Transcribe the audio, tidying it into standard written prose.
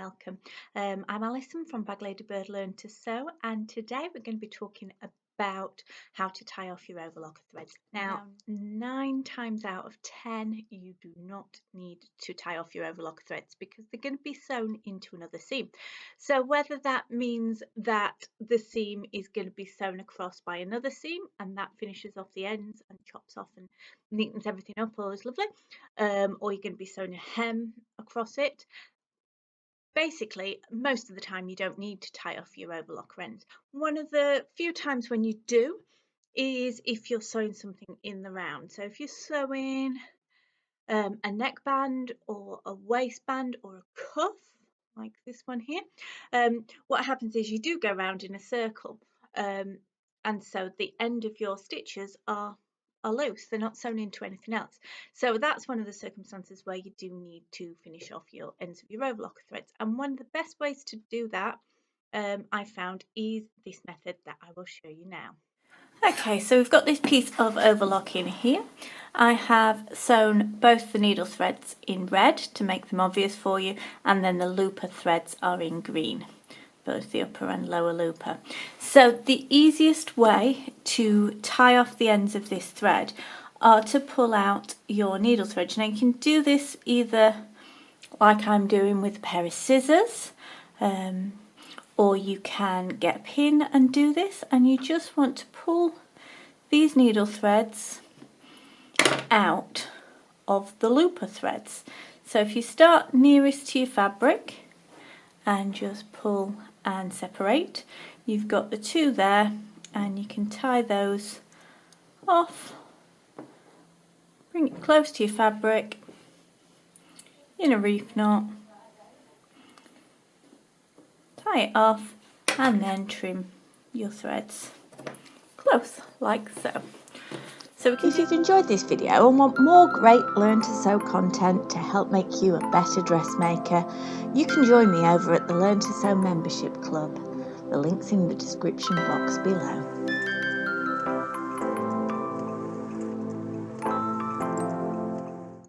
welcome. I'm Alison from Bag Ladybird Learn to Sew, and today we're going to be talking about how to tie off your overlocker threads. Now, 9 times out of 10 you do not need to tie off your overlocker threads because they're going to be sewn into another seam. So whether that means that the seam is going to be sewn across by another seam and that finishes off the ends and chops off and neatens everything up, all is lovely, or you're going to be sewing a hem across it. Basically, most of the time you don't need to tie off your overlocker ends. One of the few times when you do is if you're sewing something in the round. So if you're sewing a neckband or a waistband or a cuff, like this one here, what happens is you do go round in a circle, and so the end of your stitches are loose, they're not sewn into anything else. So that's one of the circumstances where you do need to finish off your ends of your overlocker threads, and one of the best ways to do that I found is this method that I will show you now. Okay, so we've got this piece of overlocking here. I have sewn both the needle threads in red to make them obvious for you, and then the looper threads are in green, both the upper and lower looper. So the easiest way to tie off the ends of this thread are to pull out your needle thread. Now you can do this either like I'm doing with a pair of scissors, or you can get a pin and do this, and you just want to pull these needle threads out of the looper threads. So if you start nearest to your fabric and just pull and separate, you've got the two there, and you can tie those off, bring it close to your fabric in a reef knot, tie it off, and then trim your threads close like so. If you've enjoyed this video and want more great Learn to Sew content to help make you a better dressmaker, you can join me over at the Learn to Sew membership club. The link's in the description box below.